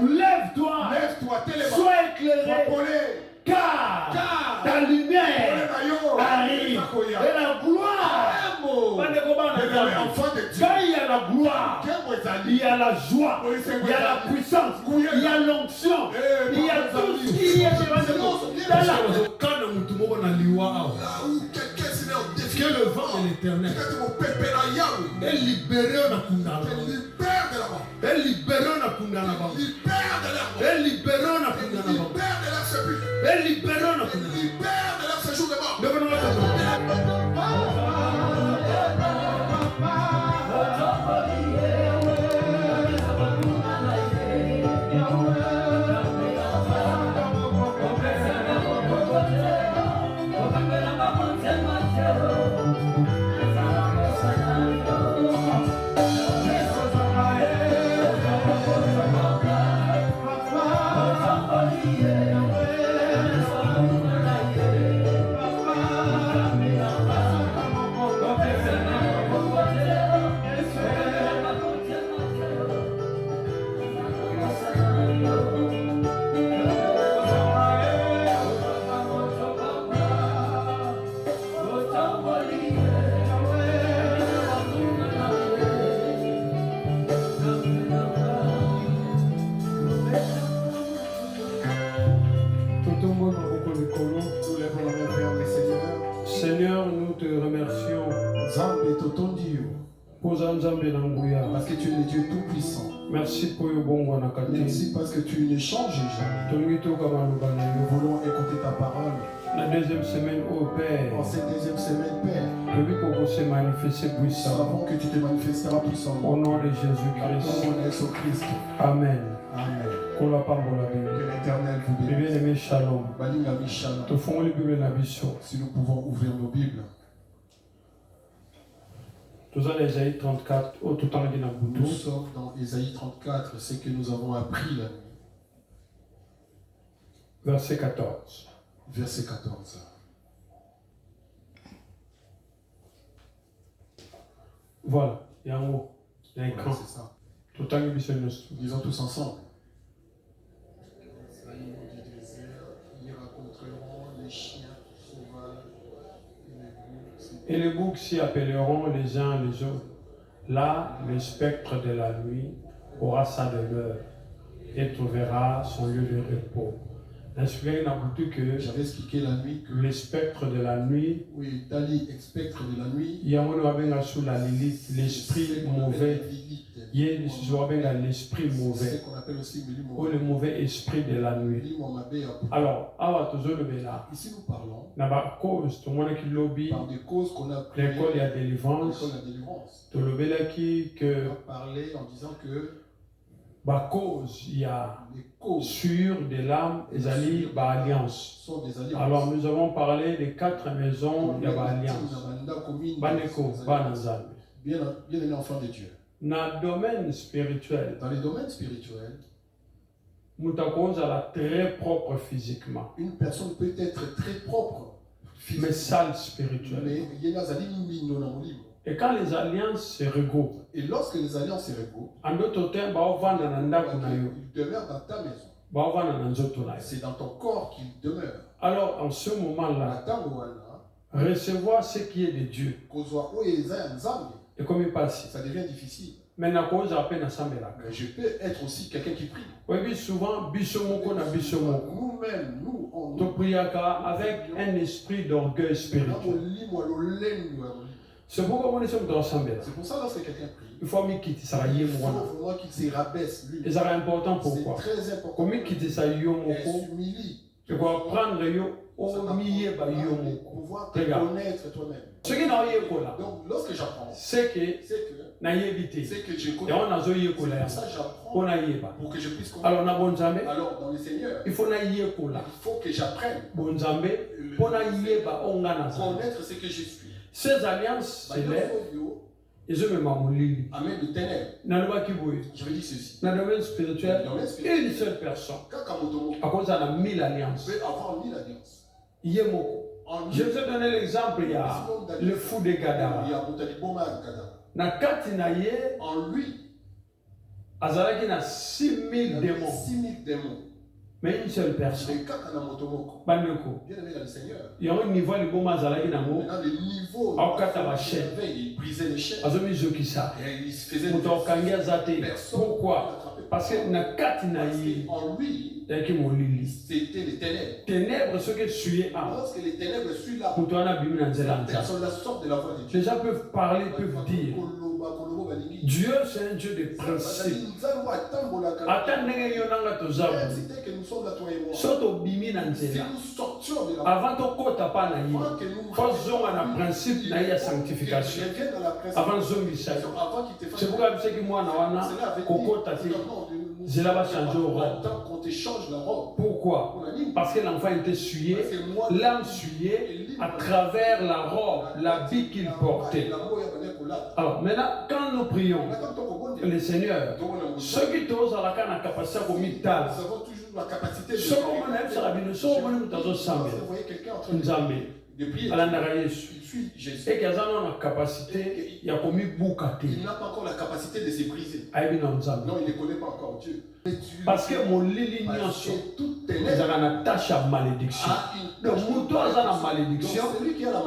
Lève-toi. Sois éclairé. Car ta lumière arrive. Et la gloire. Quand il y a la gloire, il y a la joie, il y a la puissance, il y a l'onction, il y a tout ce qui est dans la que le vent de l'éternel est libéré na kundana. Est libéré na kundana. Est libéré na kundana. Est libéré na Seigneur, nous te remercions parce que tu es le Dieu tout-puissant. merci pour le bon wanakati. Merci parce que tu ne changes jamais. Nous voulons écouter ta parole. La deuxième semaine au Père. En cette deuxième semaine, Père, nous savons que tu te manifesteras puissamment. au nom de Au nom Jésus-Christ. de Jésus-Christ. Amen. Amen. Que l'Éternel vous bénisse. bien-aimé, shalom. Balinga Michala. Te font les Bibles la vision. Si nous pouvons ouvrir nos Bibles. Nous allons Ésaïe 34, au tout temps de Nous sommes dans Ésaïe 34, ce que nous avons appris la nuit. Verset 14. Verset 14. Voilà, il y a un mot, il y a un Voilà, cran. c'est ça. Tout le temps de mission nostre. Disons tous ensemble. Les animaux du désert, ils rencontreront les chiens sauvages Et les boucs s'y appelleront les uns les autres. Là, le spectre de la nuit aura sa demeure et trouvera son lieu de repos. J'avais expliqué la nuit que le spectre de la nuit, oui, Dali, spectre de la nuit, il y a un sous la Lilith, l'esprit mauvais. Il y a l'esprit mauvais, c'est ce qu'on appelle aussi ou le mauvais esprit de la nuit. Alors, ici nous parlons par des causes qu'on a appris l'école et la délivrance, on que a parlé en disant que cause il y a les causes sur des lames et alliance. sont des alliances. Alors nous avons parlé des 4 maisons de l'alliance. Bien aimé enfant de Dieu. Dans le domaine spirituel, Dans les domaines spirituels, nous avons la très propre physiquement, une personne peut être très propre mais physiquement, sale spirituellement. mais il y a des alliances. Et quand les alliances se regroupent, Et lorsque les alliances se regroupent, en d'autres termes, ils demeurent dans ta maison. c'est C'est dans ton corps qu'ils demeurent. alors en ce moment-là, recevoir ce qui est de Dieu. Et comme il passe, Ça devient difficile. mais la cause à peine à Mais je peux être aussi quelqu'un qui prie. oui, souvent, Nous-mêmes, on nous, prie avec un esprit d'orgueil spirituel. C'est pourquoi on est sur l'ensemble. C'est pour ça que lorsque quelqu'un prie, Il faut qu'il il faut vraiment qu'il se rabaisse lui. Et ça est important pourquoi? C'est très important. Comme il s'humilie. tu dois prendre au milieu de pouvoir te connaître toi-même. Ce qui n'a pas là, Donc lorsque j'apprends, c'est que c'est que je connais. et on a zoé C'est pour ça que j'apprends pour que je puisse comprendre. alors na bonzambe Alors dans le Seigneur, il faut na il faut que j'apprenne bonzambe pour na connaître ce que je suis. ces alliances c'est là ils ont même amolili Amen de ténèbres. na qui boue Je veux dire ceci. dans le domaine spirituel une seule personne à cause de la 1000 alliances peut avoir 1000 alliances. Je vais te donner l'exemple, il y a le fou de Gadara. Il y a Boutali Boma Gadara. Na kati na ye En lui, Azalaki na 6000 démons. 6000 démons. Mais une seule personne. Bandeko. Bien aimé dans le Seigneur. Il y a un niveau de bon Azalaki na mo. Dans le niveau. Il brisait les chaînes. Azomi Zokisa. Et il se faisait. Pourquoi? Parce que na katinaï. En lui. C'était les ténèbres. Ténèbres, ce que suivent. Lorsque les ténèbres suivent la personne la sorte de la voix de Dieu. Les gens peuvent parler, peuvent dire. Dieu, c'est un Dieu de principe. Avant de kota pa na yi, faut zonga na principe na ya sanctification. Avant zongi ça. C'est pourquoi je sais que moi na wana kokota ti. Cela va changer au robe. Pourquoi? Parce que l'enfant était souillé, l'âme souillée à travers la robe, l'habit qu'il portait. Alors maintenant, quand nous prions, le Seigneur, ceux qui osent à la capacité de mital, ceux qui ont la capacité de et qu'ils ont la capacité, il y a commis boucaté. Il n'a pas encore la capacité de se briser. Non, il ne connaît pas encore Dieu. Parce que mon lignon, ils ont une tâche à malédiction. Le mouton a une malédiction.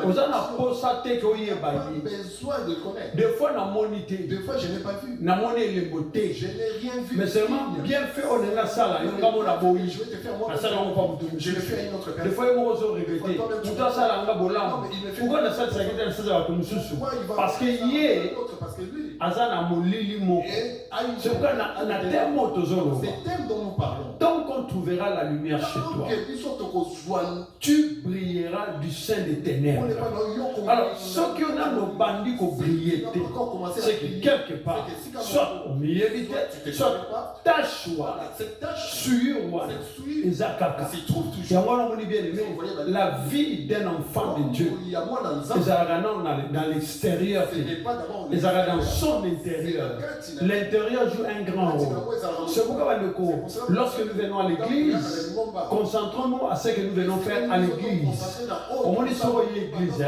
Vous avez une posate qui est besoin de connaître. Des fois, dans mon idée. Des fois, je n'ai pas vu. Dans mon idée, je n'ai rien vu. Mais seulement bien fait, on est dans la salle. Je vais te faire moi. Je le fais à une autre personne. Des fois, ils vont répéter. Mouton a ça, pourquoi on a ça, parce que hier, Azana Molili Moko. C'est pourquoi on a thème dont nous parlons. Tant qu'on trouvera la lumière chez toi, tu brilleras du sein des ténèbres. Alors, ceux qui ont nos bandits qui brillent, c'est que quelque part, soit au milieu du tête, soit ta choix, sur Isakaka. La vie d'un enfant de Dieu, dans l'extérieur, ils arrivent dans son intérieur. L'intérieur joue un grand rôle. C'est pourquoi lorsque nous venons à l'église, concentrons-nous à ce que nous venons faire à l'église. Au moins, l'église,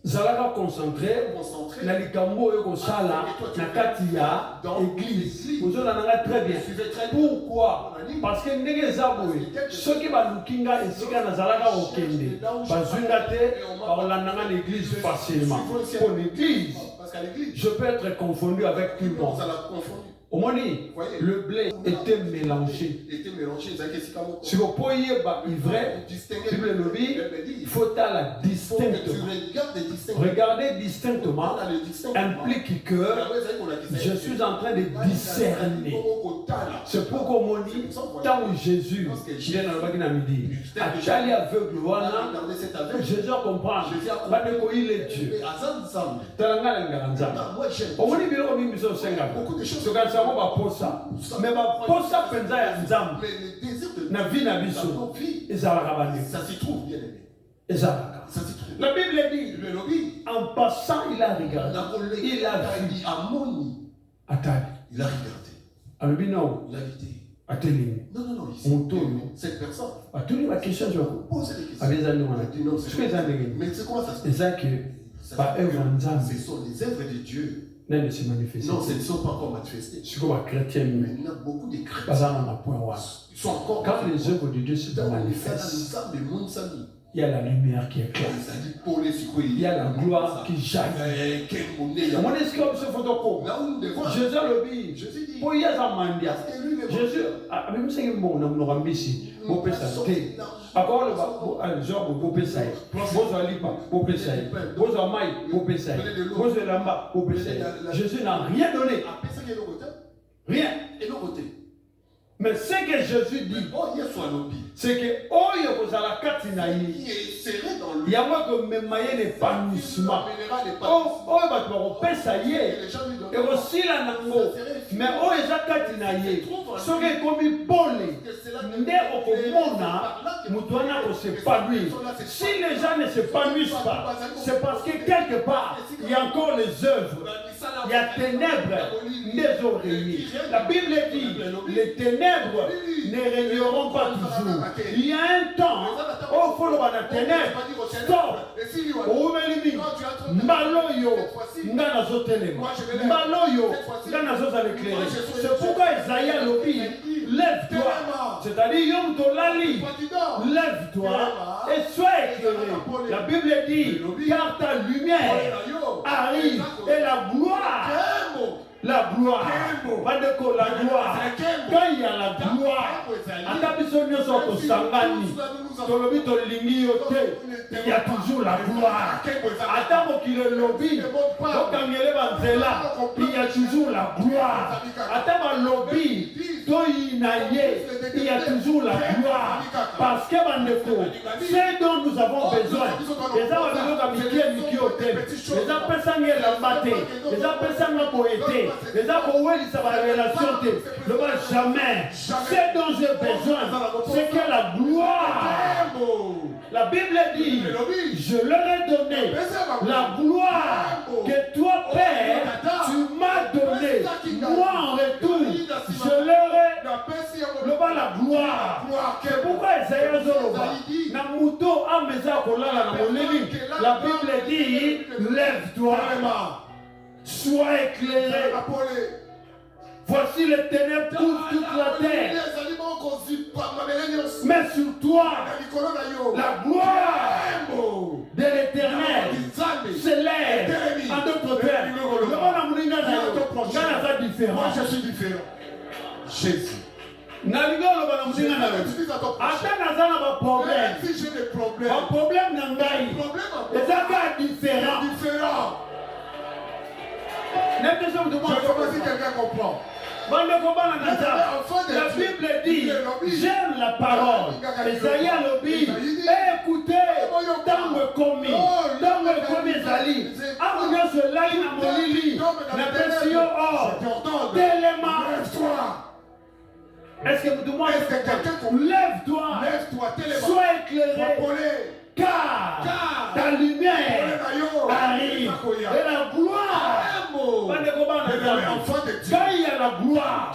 Zalaka concentré, na likambo yoko sala, na katia, église. Vous en très bien. Pourquoi? Parce que ndenge zaboui, ceux qui va lukinga et sika na Zalaka okende, bazungate, orlandanga l'église facilement. Pour l'église, je peux être confondu avec tout le monde. Au moins, le blé était mélangé. Si vous pourriez ivrer, il faut la distinctement. Regarder distinctement implique que je suis en train de discerner. C'est pourquoi on dit, tant où Jésus vient dans le bagage midi, Achali aveugle, Jésus comprend. Il est Dieu. Au moins, il y a mais ma posa penza ya nzambe na vie na biso ezalaka bande ça se trouve bien aimé ezalaka la Bible dit en passant il a regardé il a vu amoni atali il a regardé alobi non il a vidé atelemi non cette personne atuli ba question je pose des questions abeza ndonga mais c'est comment ça se passe ba œuvre nzambe ce sont les œuvres de Dieu. Non, ce ne sont pas encore manifestés. C'est comme un chrétien. Mais il y a beaucoup de chrétiens. Ils sont encore. Quand les œuvres de Dieu se manifestent, il y a la lumière qui est claire. Il y a la gloire qui jaillit. Mon esprit se photocopie. Jésus le dit. Pour y avoir un mandia. Jésus, même si bon, nous avons ici, vous pouvez s'arrêter. Encore le genre vous pouvez s'arrêter. Vous avez lipa, vous pouvez s'arrêter. Vous avez maï, vous pouvez s'arrêter. Vous avez lamba, vous pouvez s'arrêter. Jésus n'a rien donné. Rien. Mais ce que Jésus dit, c'est que oh yo kozala katina yi yango ko memaye l'épanouissement oh bato bakopesa ye ekosila nango mais oyo eza katina ye soki ekomi pole nde okomona moto wana kosepanouir. Si les gens ne s'épanouissent pas, c'est parce que quelque part il y a encore les œuvres il y a ténèbres, des oreillers. La Bible dit, les ténèbres ne régneront pas toujours. Il y a un temps, oh, il faut le voir la ténèbre. Stop. Maloyo, Nganazo Ténèbre. Maloyo, Nganazo l'éclairer. C'est pourquoi Isaïe a lobby, lève-toi. C'est-à-dire, Yom Tolali, lève-toi et sois éclairé. La Bible dit, car ta lumière arrive et la gloire, pas de quoi, la gloire, quand il y a la gloire, il y a toujours la gloire. Attends qu'il le lobby, il y a toujours la gloire. Attends lobby, il y a toujours la gloire. Parce que c'est dont nous avons besoin. Les gens les relation, jamais. C'est dont j'ai besoin, c'est que la gloire. La Bible dit, je leur ai donné la gloire que toi, Père, tu m'as donné. Moi, en retour, je leur ai donné la gloire. C'est pourquoi Isaïe Zoroba, Namuto Ameza Kolala Namolini, la Bible dit, lève-toi, sois éclairé. Voici les ténèbres couvrent toute la terre. Mais sur toi, la gloire de l'Éternel s'élève. En d'autres termes, moi je suis différent. Jésus. Même si j'ai des problèmes, un problème différent. Je sais pas si quelqu'un comprend. La Bible dit, j'aime la parole. Esaïe lobby, écoutez, dans le commis, Zali, Amouna se lali na molili, na pression or, tellement. Est-ce que vous demandez, lève-toi, sois éclairé, car ta lumière arrive, et la gloire. Quand il y a la gloire,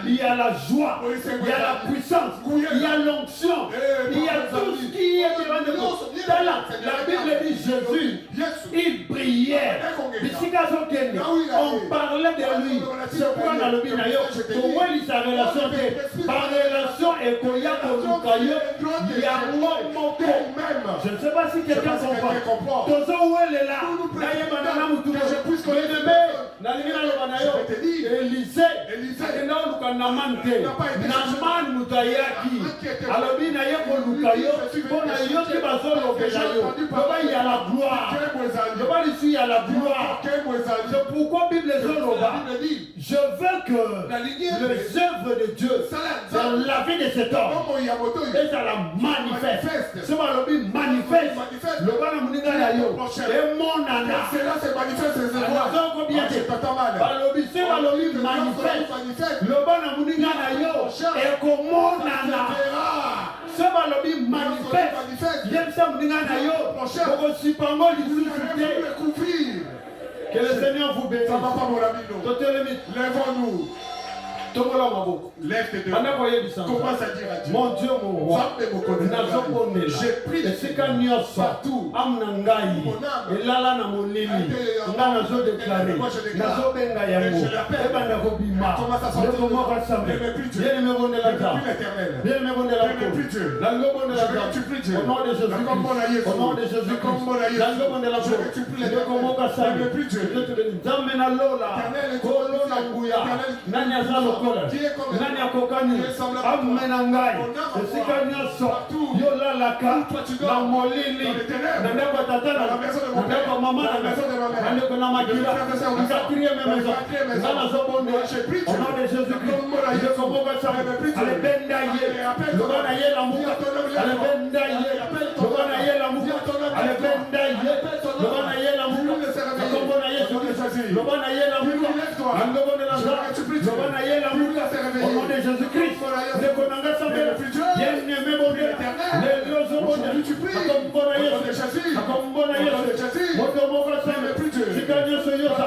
il y a la joie, il y a la puissance, il y a l'onction, il y a tout ce qui est devant nous. La Bible dit Jésus, il brillait. On parlait de lui. C'est pourquoi dans le Binayo, comment il sa relation par relation et qu'il y a pour il y a mon même. Je ne sais pas si quelqu'un comprend. Tozo où elle est là. Élisée, Naman Mutayaki, Alobina Yako Lukayo, Bonayoki Bazolo Bejayo, Baba y a la gloire, Baba ici y a la gloire. C'est pourquoi Bible Zoloba, je veux que les œuvres de Dieu dans la vie de cet homme, et ça la manifeste. Ce Malobi manifeste, le Bana Muniga Yayo, et mon nana, c'est là c'est manifeste, c'est Balobi, c'est Balobi manifeste. Le Bana Muniga Yayo, et comme nana. Ce Balobi manifeste. J'aime ça Muniga Yayo, pour aussi pas mal que le Seigneur vous bénisse. Ça va pas mon ami, non. Lèvons-nous. Lève tes deux. Commence à dire à Dieu. Mon Dieu, mon roi. J'ai pris des partout. Mon âme. Et là, na molili. Nazo déclaré. Nazo benga yango. Ebanda kobima. Leko moko sambe. Bien me bonne la grâce. Bien me bonne la grâce. La lobo de la grâce. Au nom de Jésus. Au nom de Jésus. La lobo de la grâce. Leko moko sambe. Zamena lola. Kolo na nguya. Nanya zalo. Nani akokani amenangai esika nyonso yolalaka na molili na ndeko tatana na ndeko mama na ndeko na makila na quatrième maison na zobonde au nom de Jésus-Christ ndeko moko sa alebenda ye lobana ye la muka alebenda ye lobana ye la muka alebenda ye lobana ye la muka lobana ye lobana ye la muka lobana ye la au nom de Jésus-Christ, le Konanga Sambel, bien-aimé mon Dieu, les lieux au monde, accompagné Jésus, Motomoka Sambel, Sikanya Soyosa,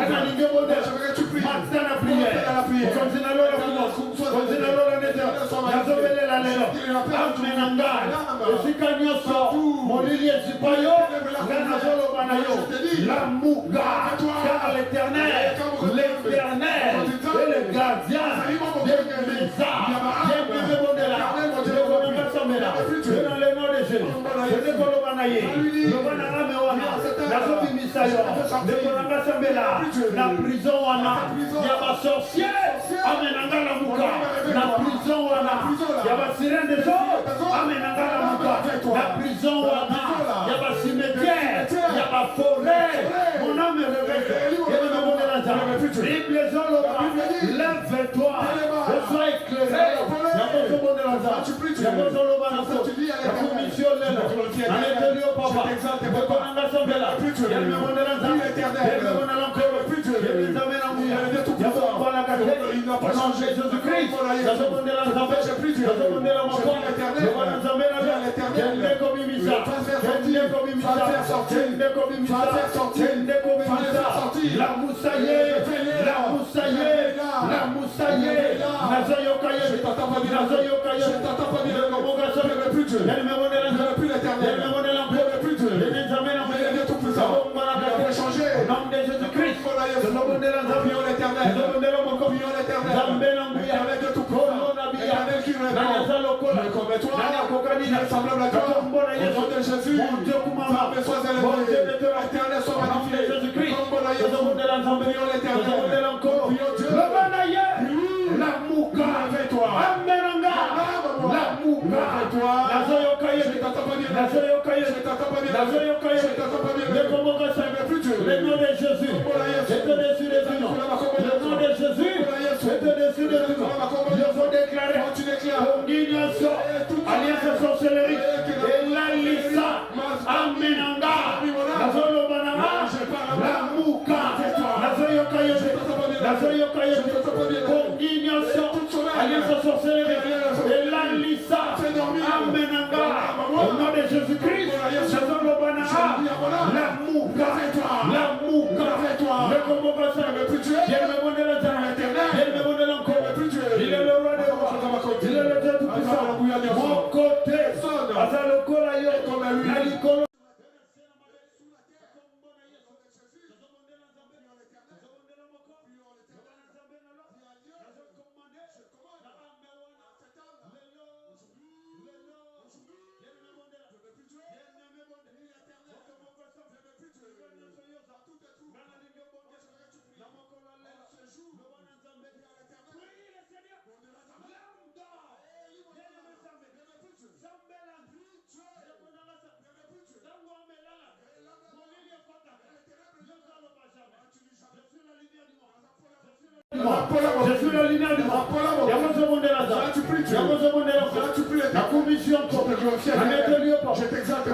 que tu pries. Maintenant la prière. Continue la prière. Continue la car l'éternel est le gardien la prison wana ya ba sorcier amenanga la muka la prison wana ya ba sirène des eaux amenanga la muka la prison wana ya ba cimetière ya ba forêt mon âme me réveille lève-toi et sois éclairé Je suis la lumière du monde. Il y a besoin de la la commission, je t'exalte.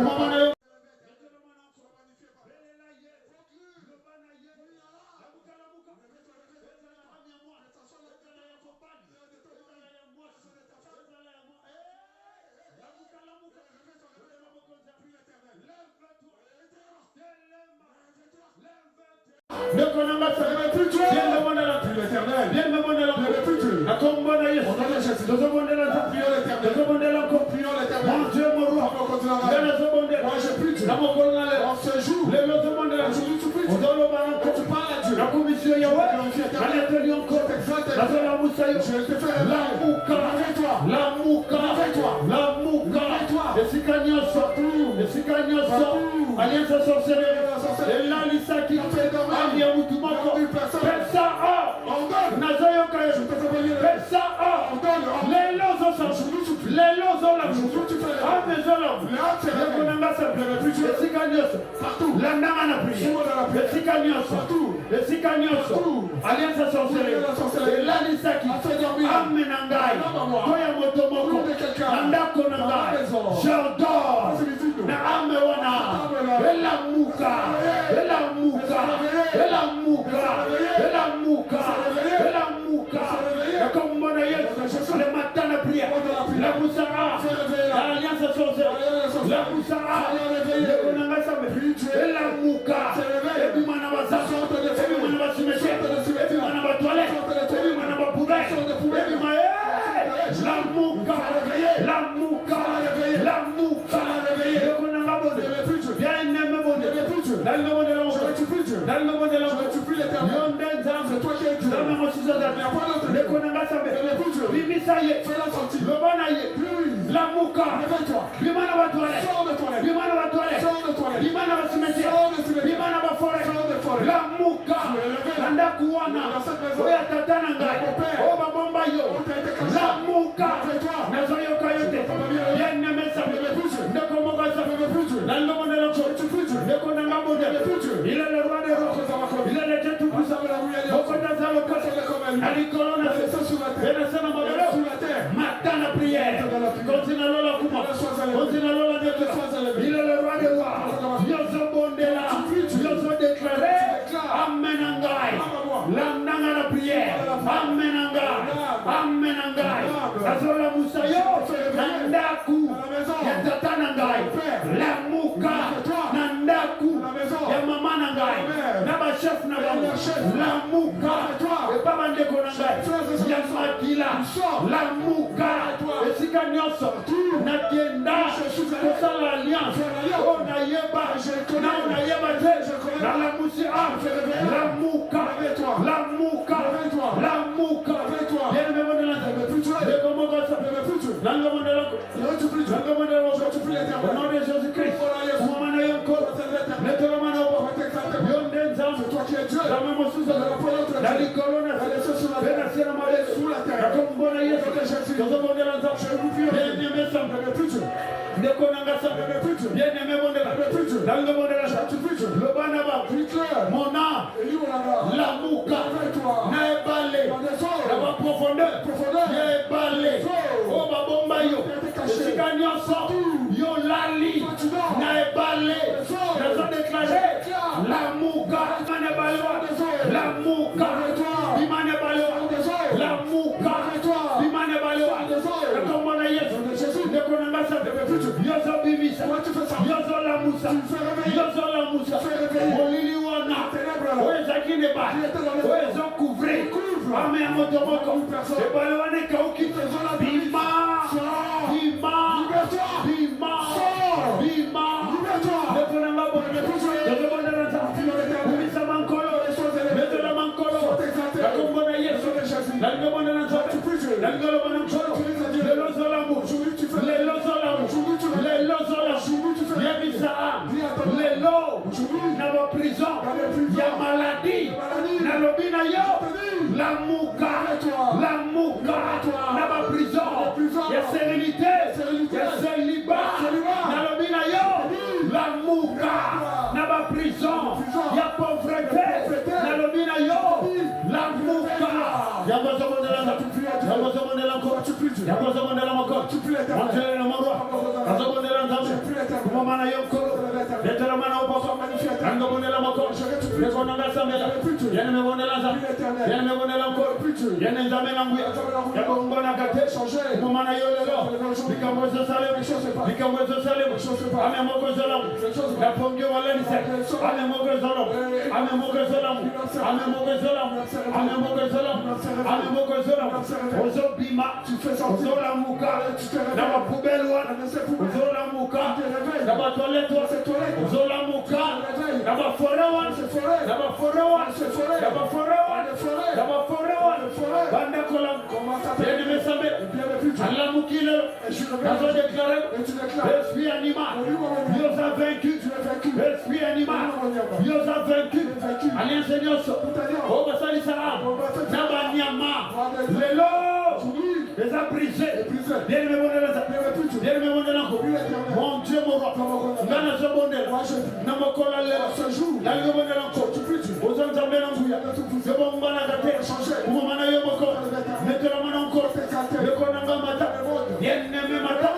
La mouka. La mouka. La mouka. Bien aimé mon Dieu. Dans le monde de l'homme. Dans le monde de l'homme. C'est toi qui es Dieu. Dans le monde de l'homme. Le konanga sabe. Bibi ça y est. Le banaye. La mouka. Bimana va toilette. Bimana va toilette. Bimana va cimetière. Bimana va forêt. La mouka. Nanda kuwana. Oya tatana ngai. Oba bomba yo. La mouka. Nazoyo kayote. Bien aimé sabe. Ndeko moga sabe. Dans le monde de l'homme. Ndeko nanga mode. Il est le roi des rois. Il est le Dieu tout puissant. Alikolona Venasana Magalo Matin la prière Continue la Kuma Continue la déclaration Il est le roi des rois Yoso Bondela Yoso déclaré Amen Angai L'amnanga la prière Amen Angai Amen Angai Azola Moussayo Nandaku Yatatan Angai La Mouka Nandaku Yamama Nangai Naba chef Naba La Mouka et pas mal de konanga Yamakila La Mouka et Sikanyoso Nakenda Kosa l'alliance On a yeba On a yeba Dans la Moussia La Mouka La Mouka La Mouka Bien le monde de l'Inde Dans le monde de l'Inde Au nom de Jésus-Christ c'est toi qui es Dieu. La licorona, Venasera Mare, sous la terre. Comme bon aïe, je vous demande l'entendre. Je vous prie, bien aimé, ça me fait plus. Ne connais ça me fait plus. Bien aimé, mon Dieu, dans le monde de la charte, le banaba, mon âme, la mouka, n'a balé, la profondeur, n'a balé, oh, ma bombayo, si gagnant ça, yo lali, n'a balé, n'a déclaré, la mouka, la mouka, Bimane Baloa, la mouka, Bimane Baloa, la commande Jésus, le connaissance de Yozo Bimisa, Yozo la Moussa, Yozo la Moussa, Oliliwana, Oezaki Neba, Oezo Couvre, Ame Motomoko, et Baloane Kauki, Bima, Bima, Bima, Bima, le connaissance la mouka, n'a pas prison, il y a sérénité, il y a célibat, la mouka, n'a pas prison, il y a pauvreté, la mouka, il y a besoin de la tu fais sortir la mouka, dans la poubelle, la mouka, dans la toilette, la mouka, dans la forêt, l'esprit animal, Dieu a vaincu, l'esprit animal, Dieu a vaincu, Alliance Seigneur, oh Basali Salam, Nabanyama, les a brisés, bien le mon Dieu, mon roi, Nana Zabonel, Namakola, ce jour, la Yomone encore, aux hommes d'Amenangouya, le bon Managate, Moumana Yomoko, mettez la main encore, le Konanga Mata, bien aimé Mata,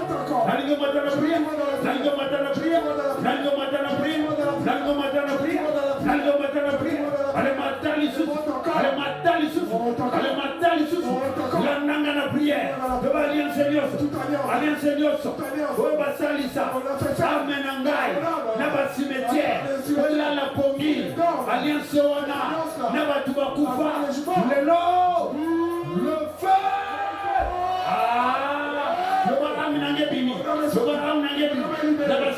Nalgo Matana Priya, Nalgo Matana Priya, Nalgo Matana Priya, Nalgo Matana Priya, Nalgo Matana Priya, allez Matalissus, allez Matalissus, allez Matalissus, la Nangana prière, de l'Alliance Seigneur, Alliance Seigneur, oh Basalisa, Amen Angai, Naba cimetière, Ola la Pongi, Alliance Soana, Naba Tubakufa, le feu,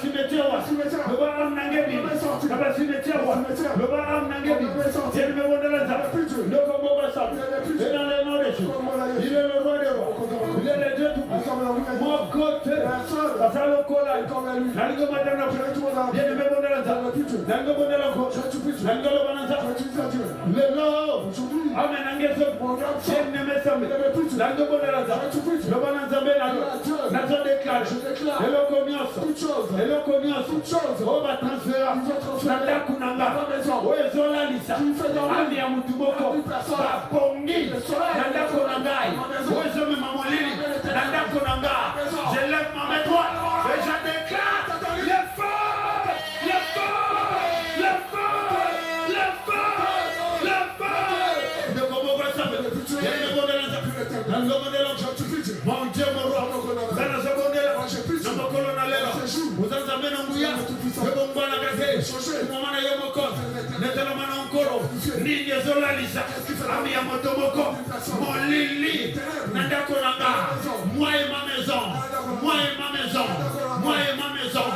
cimetière wa le ba am nangebi na ba cimetière wa le ba am nangebi Dieu me montre ça le combo va ça et dans les noms de Jésus il est le roi des rois il est le Dieu tout puissant mon côté ça le cola nango madana Dieu me montre ça nango monela ko nango lo banza le lo amen nangeso Dieu ne me semble nango monela ça le banza bela na zo déclare et le commerce on va transférer na kunanga o ezola lisa andi ya mutuboko ba pongi na konanga o ezome mamolini na konanga je lève ma main droite et je déclare le feu de comment va ça mon Dieu mon roi moi et ma maison,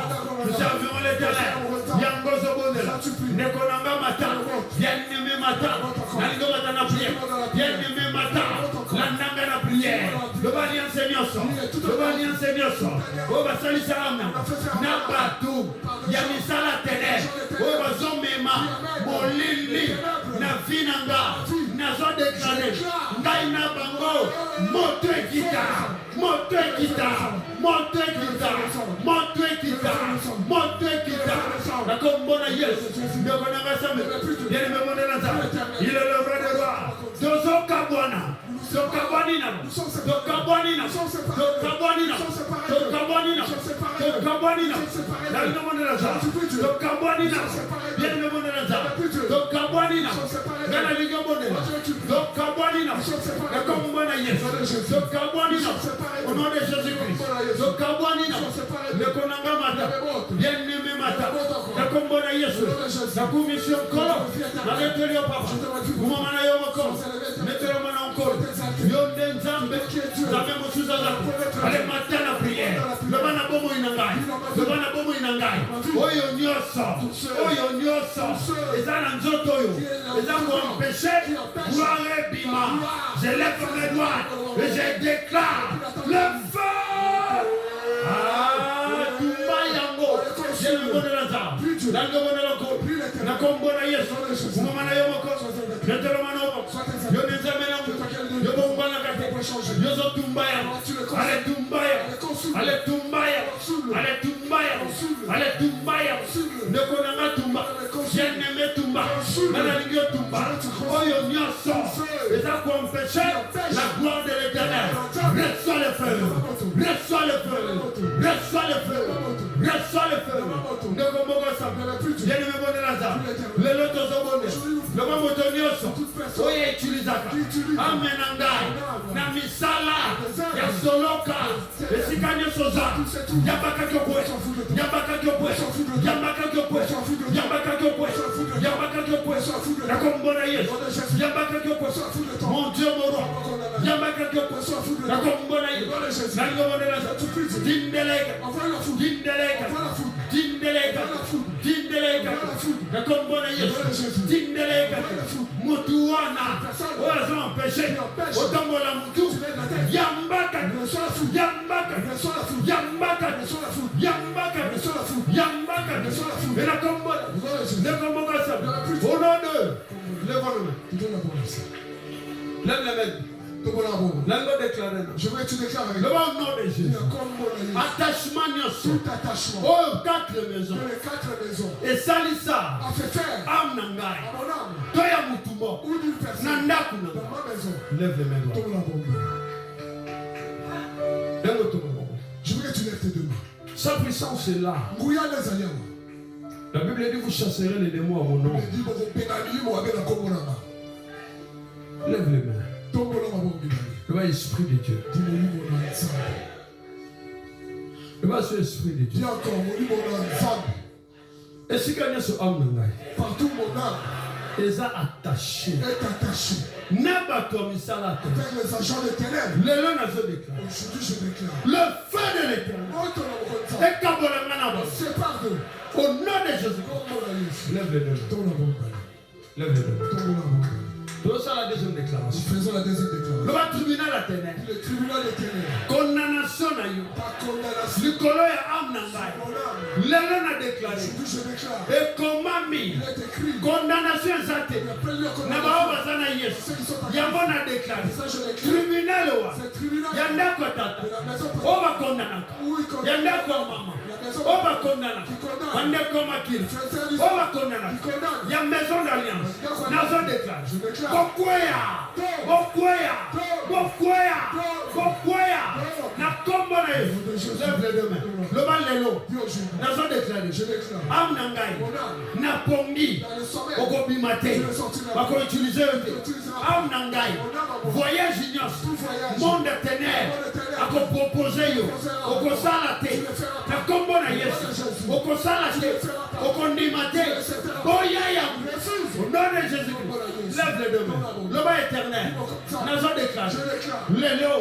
nous servirons l'Éternel. Yangozo Bonela, Nekonanga Mata, Yaneme Mata, Naligo Matana prière, Yaneme Mata, Landanga la prière, le Valien Seigneur, Oba Sali Salama, Nabatou, Yamisala Tene, Oba Zomema, Molili, Nafinanga, Nazo déclaré, Ngaina Bango, Moto la combona yes, il est le roi des rois. Zokabwana, au nom de Jésus-Christ. Le konanga mata, bien-aimé mata, la combona yesu, la commission kolo, la retelio papa, umamana yomoko, metelo mana encore, yonde nzambe, nzambe mosuza zako, ale matana prière, le bana bomo inangai, oyo nyoso, ezana nzoto yo, ezango empêché, gloire bima, je lève mes doigts, et je déclare, le feu! La gloire de l'Éternel. Reçois le feu. Le loto zobone. Le mamoto nyoso. Oye utilizaka. Amenangai. Na misala. Ya soloka. Esika nyoso za. Yabaka kyopwe. La kombona yesu. Yabaka kyopwe. Mon Dieu mon roi. Yabaka kyopwe. La kombona yesu. Dindelega. La kombona yesu. Dindelega. Mutuana. Oazan péché. Otambola mutu. Yambaka. Et la kombona. Au nom de. Lève la main. Je veux que tu déclares avec le nom de Jésus. Attachement. Tout attachement. Oh, 4 maisons. Et Salissa. Am Nangai. Toya Mutumo. Nandakuna. Lève les mains. Je veux que tu lèves tes deux mains. Sa puissance est là. La Bible dit vous chasserez les démons à mon nom. Lève les mains. Le bas esprit de Dieu. Le bas esprit de Dieu. Et si quelqu'un se homme partout mon âme est attaché. N'abato misala. Avec les agents de ténèbres. Le feu de l'Éternel. Et Kabola Manaba. Au nom de Jésus. Lève les deux. Lève les deux. Faisons la deuxième déclaration. Faisons la deuxième déclaration. Le tribunal a tenu. Le tribunal est tenu. Condamnation à you. Ta condamnation. Nicolo et Amnangai. L'Élène a déclaré. Je déclare. Et comment mis. Il est écrit. Condamnation exacte. Nabao Bazana Yes. Yabon a déclaré. Tribunal wa. Yanda kwa tata. Oba kondanaka. Yanda kwa mama. Oba kondanaka. Yanda kwa makiri. Oba kondanaka. Ya maison d'alliance. Nazo déclare. Bokwea. Bokwea. Bokwea. Bokwea. Na kombo na Yesu. Lève les deux mains. Le bal lelo. Nazo déclare. Amnangai. Na pongi. Okobimate. Bako utiliser. Amnangai. Voyage ignos. Monde de ténèbres. Ako proposer yo. Oko salate. Na kombo na Yesu. Oko salate. Oko ndimate. Boyaya. Au nom de Jésus-Christ. Lève les deux mains. Le bas éternel. Nazo déclare. Lélo.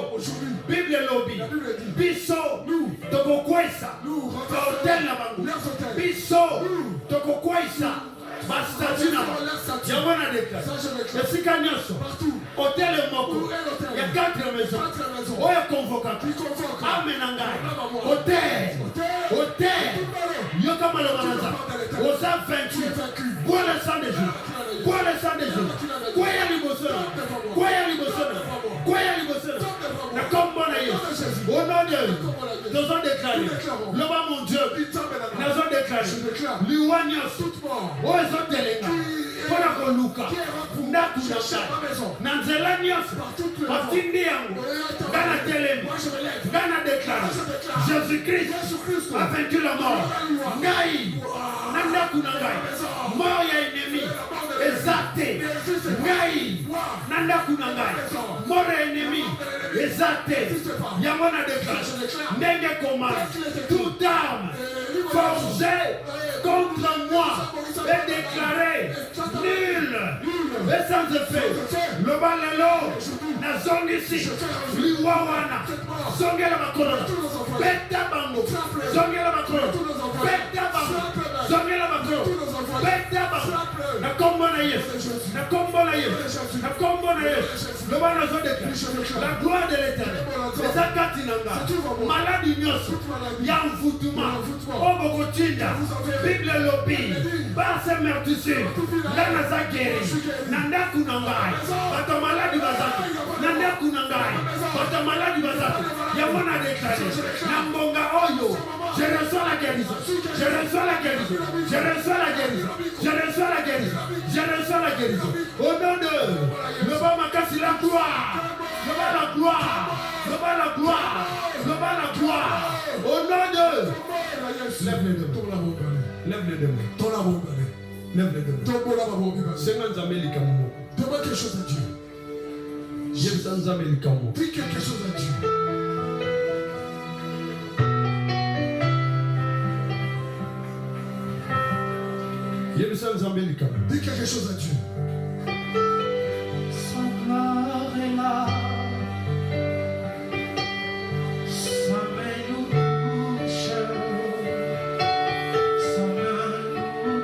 Bible lobby. Biso. Toko kwesa. Hotel na bangu. Biso. Toko kwesa. Bastatu na bangu. Yamana déclare. Esika nyoso. Hotel moko. Il y a 4 maisons. Oya convocateur. Amenangai. Hotel. Hotel. Yoka malobanaza. Osa 28. Bois le sang de Jésus. Bois le sang de Jésus. Kwaya libosona. Kwaya libosona. Kwaya libosona. Na kombo na Yesu. Au nom de Dieu. Nous avons déclaré. Le bas mon Dieu. Nous avons déclaré. Liwanyos. Ozo telenga. Pona koluka. Ndaku naka. Nanzela nyos. Matindi yangu. Gana telemi. Gana déclaré. Jésus-Christ a vaincu la mort. Ngai. Nandaku nangai. Mort ya ennemi. Exacté. Ngai. Nandaku nangai. Mort ya ennemi. Exacté. Yamona déclaré. Nenge commande. Toute arme forgée contre moi est déclarée nulle et sans effet. Le balelo na zone ici. Liwawana. Zongela makorona. Beta bango. Zongela makorona. Beta bango. Zongela makorona. Beta bango. Na kombo na Yesu. Na kombo na Yesu. Na kombo na Yesu. Le bana zone déclaré. La gloire de l'Éternel. Les akati nanga. Maladi nyoso. Yamfutuma. Obokotinda. Bible lobi. Barse mertissure. Lana zakeri. Nanda kunangai. Bato maladi bazaki. Nanda kunangai. Bato maladi bazaki. Yamona déclaré. Nambonga oyo. Je reçois la guérison. Je reçois la guérison. Je reçois la guérison. Je reçois la guérison. Je reçois la guérison. Au nom de le bas makasi la gloire. Le bas la gloire. Le bas la gloire. Le bas la gloire. Au nom de. Lève les deux. Lève les deux. Lève les deux. Seigneur Nzameli Kamomo. Demande quelque chose à Dieu. J'aime Nzameli Kamomo. Prie quelque chose à Dieu. Dis quelque chose à Dieu. Sa gloire est là. Sa main nous touche. Sa main nous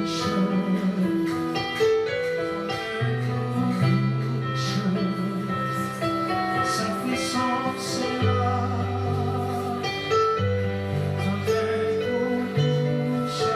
touche. Sa puissance est là. Sa main nous touche.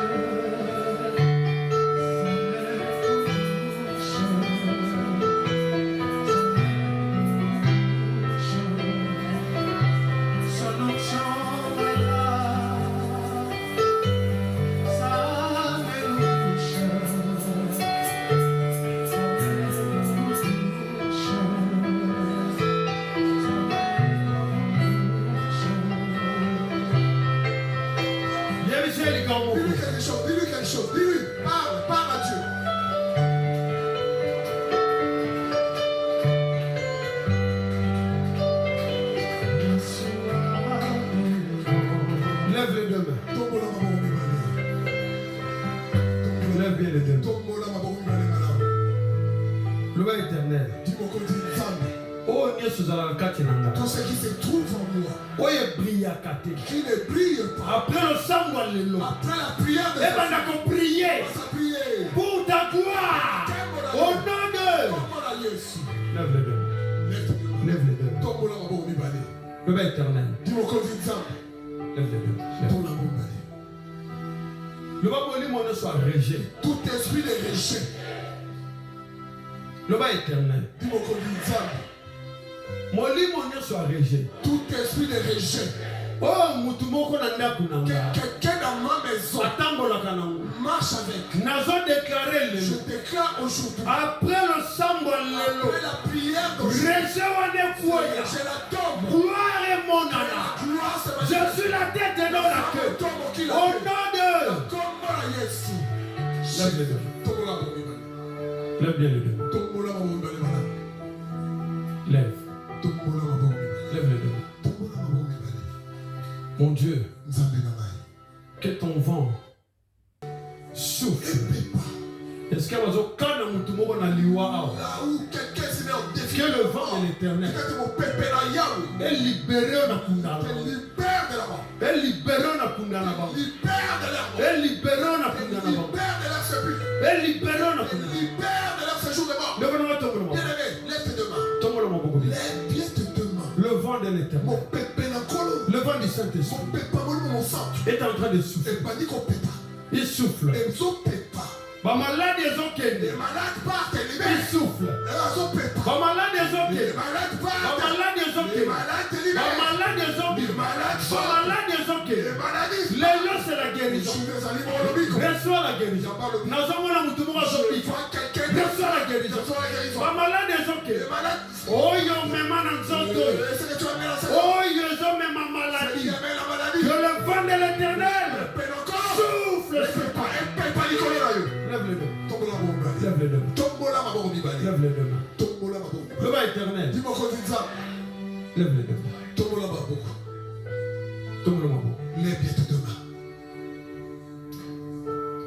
qui ne brille pas. Après le sambo lelo. Après la prière de Et ben on a prié prier pour ta gloire. Au nom de. Lève les deux. Lève les deux. Le Père éternel. Lève les deux. Le Bible dit soit rejet. Tout esprit de rejet. Le Père éternel. Mon lit soit rejet. Tout esprit de rejet. Oh, mutumoko na ndaku na nga. Quelqu'un dans ma maison Atambola kanangu. marche avec. Nazo déclaré Je le. déclare aujourd'hui. Après le sambo lelo. Après la prière d'aujourd'hui. Rejet wane kuoya. Je la tombe. Gloire est mon La âme. gloire, c'est ma Je suis la tête et non la queue. Au nom de. Lève les deux. Lève bien les deux. Lève. Lève les deux. Mon Dieu, que ton vent souffle. Est-ce qu'il y a que le vent de l'éternel est libéré na kundala. Est libéré na kundala. Est libéré na kundala. Est libéré na kundala. Le vent de l'éternel. Le vent du Saint-Esprit est en train de souffler. Il souffle. Les malades des autres. Il souffle. Les malades des autres. Les malades des autres. Les malades des autres. Les malades des autres. Les lois, c'est la guérison. Reçois la guérison. Nous avons la moutouma zombie. Reçois la guérison. Les malades des autres. Oh, yo, même en zoto. Oh, yo, même en maladie. Que le vent de l'éternel souffle sur toi. Lève les deux. Lève les deux. Lève les deux. Le bas éternel. Lève les deux. Tombe le mabou.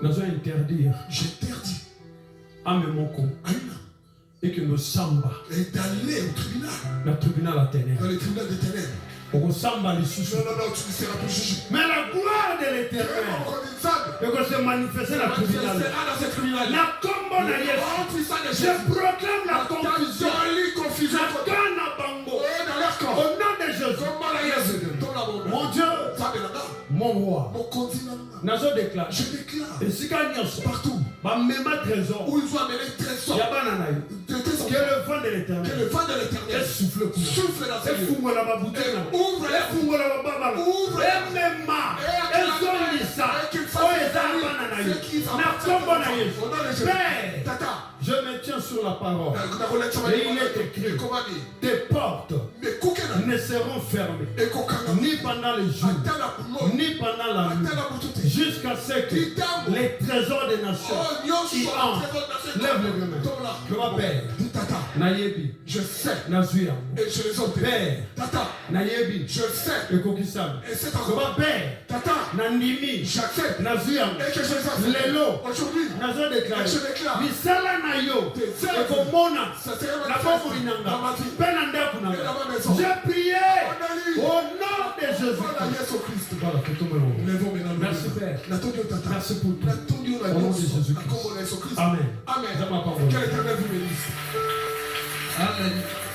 Nous allons interdire. J'interdis à Memoko et que nous samba. Et d'aller au tribunal. Le tribunal à ténèbres. Dans le tribunal des ténèbres. Pour samba les sous. Non, tu ne seras plus jugé. Mais la gloire de l'éternel. Et que se manifester la tribunal. La combo na Yesu. Je proclame la confusion. La donne à Bango. Au nom de Jésus. Mon Dieu. Mon roi. Nazo déclare. Je déclare. Et si gagnons partout. Même trésor. Où ils ont amené le trésor. Que le vent de l'éternel. Souffle dans cette vie. Ouvre la bouteille. Ouvre la baba. Ouvre je me tiens sur la parole. Et il est écrit, tes portes ne seront fermées ni pendant les jours, ni pendant la nuit, jusqu'à ce que les trésors des nations y entrent. Lève le main. Je m'appelle Nayebi. Je sais. Nazuya. Et je les obtiens. Père. Tata. Nayebi. Je sais. Et Kokisam. Et c'est encore. Je m'appelle Tata. Nandimi. J'accepte. Nazuya. Et que je les accepte. Lelo. Aujourd'hui. Nazo déclare. Et je déclare. Misala Nayo. Et Komona. La pauvre Inanga. Penanda Kunanga. J'ai prié. Au nom de Jésus. Voilà, que tout le monde. Merci Père. Merci pour tout. Au nom de Jésus-Christ. Amen. Amen. Amen. Que l'Éternel vous bénisse. Amen.